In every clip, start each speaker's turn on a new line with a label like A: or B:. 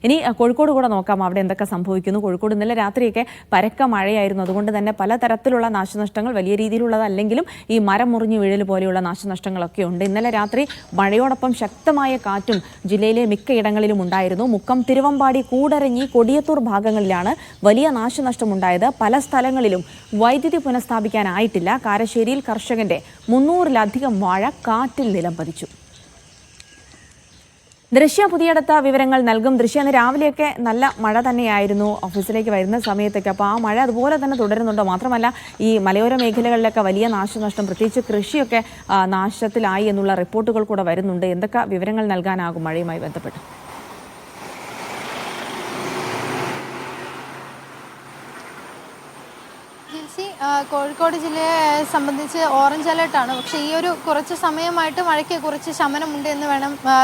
A: ഇനി കോഴിക്കോട് കൂടെ നോക്കാം, അവിടെ എന്തൊക്കെ സംഭവിക്കുന്നു. കോഴിക്കോട് ഇന്നലെ രാത്രിയൊക്കെ പരക്ക മഴയായിരുന്നു. അതുകൊണ്ട് തന്നെ പലതരത്തിലുള്ള നാശനഷ്ടങ്ങൾ, വലിയ രീതിയിലുള്ളതല്ലെങ്കിലും ഈ മരം മുറിഞ്ഞു വീഴൽ പോലെയുള്ള നാശനഷ്ടങ്ങളൊക്കെ ഉണ്ട്. ഇന്നലെ രാത്രി മഴയോടൊപ്പം ശക്തമായ കാറ്റും ജില്ലയിലെ മിക്കയിടങ്ങളിലും ഉണ്ടായിരുന്നു. മുക്കം, തിരുവമ്പാടി, കൂടരഞ്ഞി, കൊടിയത്തൂർ ഭാഗങ്ങളിലാണ് വലിയ നാശനഷ്ടമുണ്ടായത്. പല സ്ഥലങ്ങളിലും വൈദ്യുതി പുനഃസ്ഥാപിക്കാനായിട്ടില്ല. കാരശ്ശേരിയിൽ കർഷകന്റെ 300-ലധികം വാഴ കാറ്റിൽ നിലംപതിച്ചു. ദൃശ്യ പുതിയടത്ത വിവരങ്ങൾ നൽകും. ദൃശ്യ, ഇന്ന് രാവിലെയൊക്കെ നല്ല മഴ തന്നെയായിരുന്നു ഓഫീസിലേക്ക് വരുന്ന സമയത്തൊക്കെ. അപ്പോൾ ആ മഴ അതുപോലെ തന്നെ തുടരുന്നുണ്ടോ? മാത്രമല്ല, ഈ മലയോര മേഖലകളിലൊക്കെ വലിയ നാശനഷ്ടം, പ്രത്യേകിച്ച് കൃഷിയൊക്കെ നാശത്തിലായി എന്നുള്ള റിപ്പോർട്ടുകൾ കൂടെ വരുന്നുണ്ട്. എന്തൊക്കെ വിവരങ്ങൾ നൽകാനാകും മഴയുമായി ബന്ധപ്പെട്ട്?
B: കോഴിക്കോട് ജില്ലയെ സംബന്ധിച്ച് ഓറഞ്ച് അലേർട്ടാണ്. പക്ഷേ ഈ ഒരു കുറച്ച് സമയമായിട്ട് മഴയ്ക്ക് കുറച്ച് ശമനമുണ്ട് എന്ന്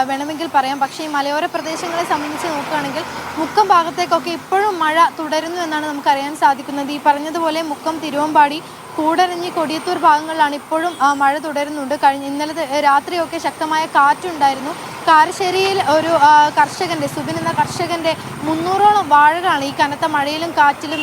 B: വേണമെങ്കിൽ പറയാം. പക്ഷേ ഈ മലയോര പ്രദേശങ്ങളെ സംബന്ധിച്ച് നോക്കുകയാണെങ്കിൽ മുക്കം ഭാഗത്തേക്കൊക്കെ ഇപ്പോഴും മഴ തുടരുന്നു എന്നാണ് നമുക്കറിയാൻ സാധിക്കുന്നത്. ഈ പറഞ്ഞതുപോലെ മുക്കം, തിരുവമ്പാടി, കൂടരഞ്ഞി, കൊടിയത്തൂർ ഭാഗങ്ങളിലാണ് ഇപ്പോഴും മഴ തുടരുന്നുണ്ട്. ഇന്നലെ രാത്രിയൊക്കെ ശക്തമായ കാറ്റുണ്ടായിരുന്നു. കാരശ്ശേരിയിൽ ഒരു കർഷകൻ്റെ, സുബിൻ എന്ന കർഷകൻ്റെ 300ഓളം വാഴകളാണ് ഈ കനത്ത മഴയിലും കാറ്റിലും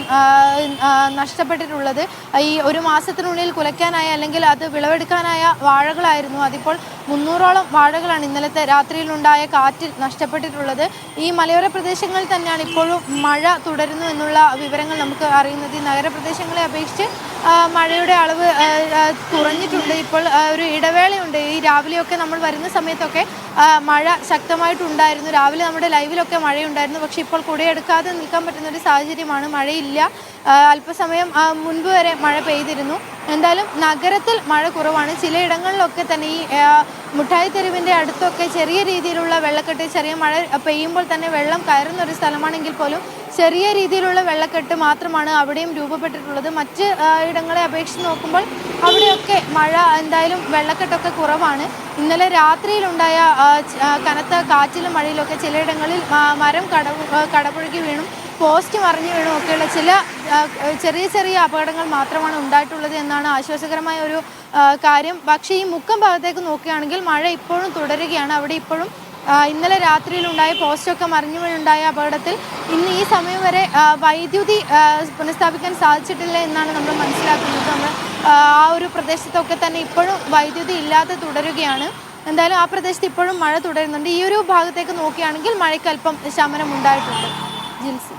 B: നഷ്ടപ്പെട്ടിട്ടുള്ളത്. ഈ ഒരു മാസത്തിനുള്ളിൽ കുലയ്ക്കാനായ അല്ലെങ്കിൽ അത് വിളവെടുക്കാനായ വാഴകളായിരുന്നു. അതിപ്പോൾ 300ഓളം വാഴകളാണ് ഇന്നലത്തെ രാത്രിയിലുണ്ടായ കാറ്റിൽ നഷ്ടപ്പെട്ടിട്ടുള്ളത്. ഈ മലയോര പ്രദേശങ്ങളിൽ തന്നെയാണ് ഇപ്പോഴും മഴ തുടരുന്നു എന്നുള്ള വിവരങ്ങൾ നമുക്ക് അറിയുന്നത്. ഈ നഗരപ്രദേശങ്ങളെ അപേക്ഷിച്ച് മഴയുടെ അളവ് കുറഞ്ഞിട്ടുണ്ട്. ഇപ്പോൾ ഒരു ഇടവേളയുണ്ട്. ഈ രാവിലെയൊക്കെ നമ്മൾ വരുന്ന സമയത്തൊക്കെ മഴ ശക്തമായിട്ടുണ്ടായിരുന്നു. രാവിലെ നമ്മുടെ ലൈവിലൊക്കെ മഴയുണ്ടായിരുന്നു. പക്ഷേ ഇപ്പോൾ കുടയെടുക്കാതെ നിൽക്കാൻ പറ്റുന്നൊരു സാഹചര്യമാണ്. മഴയില്ല. അല്പസമയം മുൻപ് വരെ മഴ പെയ്തിരുന്നു. എന്തായാലും നഗരത്തിൽ മഴ കുറവാണ്. ചിലയിടങ്ങളിലൊക്കെ തന്നെ ഈ മുട്ടായി തെരുവിൻ്റെ അടുത്തൊക്കെ ചെറിയ രീതിയിലുള്ള വെള്ളക്കെട്ട്, ചെറിയ മഴ പെയ്യുമ്പോൾ തന്നെ വെള്ളം കയറുന്ന ഒരു സ്ഥലമാണെങ്കിൽ പോലും ചെറിയ രീതിയിലുള്ള വെള്ളക്കെട്ട് മാത്രമാണ് അവിടെയും രൂപപ്പെട്ടിട്ടുള്ളത്. മറ്റ് ഇടങ്ങളെ അപേക്ഷിച്ച് നോക്കുമ്പോൾ അവിടെയൊക്കെ മഴ എന്തായാലും വെള്ളക്കെട്ടൊക്കെ കുറവാണ്. ഇന്നലെ രാത്രിയിലുണ്ടായ കനത്ത കാറ്റിലും മഴയിലൊക്കെ ചിലയിടങ്ങളിൽ മരം കടപുഴകി വീണും പോസ്റ്റ് മറിഞ്ഞു വീണും ഒക്കെയുള്ള ചെറിയ ചെറിയ അപകടങ്ങൾ മാത്രമാണ് ഉണ്ടായിട്ടുള്ളത് എന്നാണ് ആശ്വാസകരമായ ഒരു കാര്യം. പക്ഷേ ഈ മുക്കം ഭാഗത്തേക്ക് നോക്കുകയാണെങ്കിൽ മഴ ഇപ്പോഴും തുടരുകയാണ്. അവിടെ ഇപ്പോഴും ഇന്നലെ രാത്രിയിലുണ്ടായ പോസ്റ്റൊക്കെ മറിഞ്ഞു വീണുണ്ടായ അപകടത്തിൽ ഇന്ന് ഈ സമയം വരെ വൈദ്യുതി പുനഃസ്ഥാപിക്കാൻ സാധിച്ചിട്ടില്ല എന്നാണ് നമ്മൾ മനസ്സിലാക്കുന്നത്. നമ്മൾ ആ ഒരു പ്രദേശത്തൊക്കെ തന്നെ ഇപ്പോഴും വൈദ്യുതി ഇല്ലാതെ തുടരുകയാണ്. എന്തായാലും ആ പ്രദേശത്ത് ഇപ്പോഴും മഴ തുടരുന്നുണ്ട്. ഈ ഒരു ഭാഗത്തേക്ക് നോക്കുകയാണെങ്കിൽ മഴയ്ക്ക് അല്പം ശമനം ഉണ്ടായിട്ടുണ്ട്. ജിൽസി.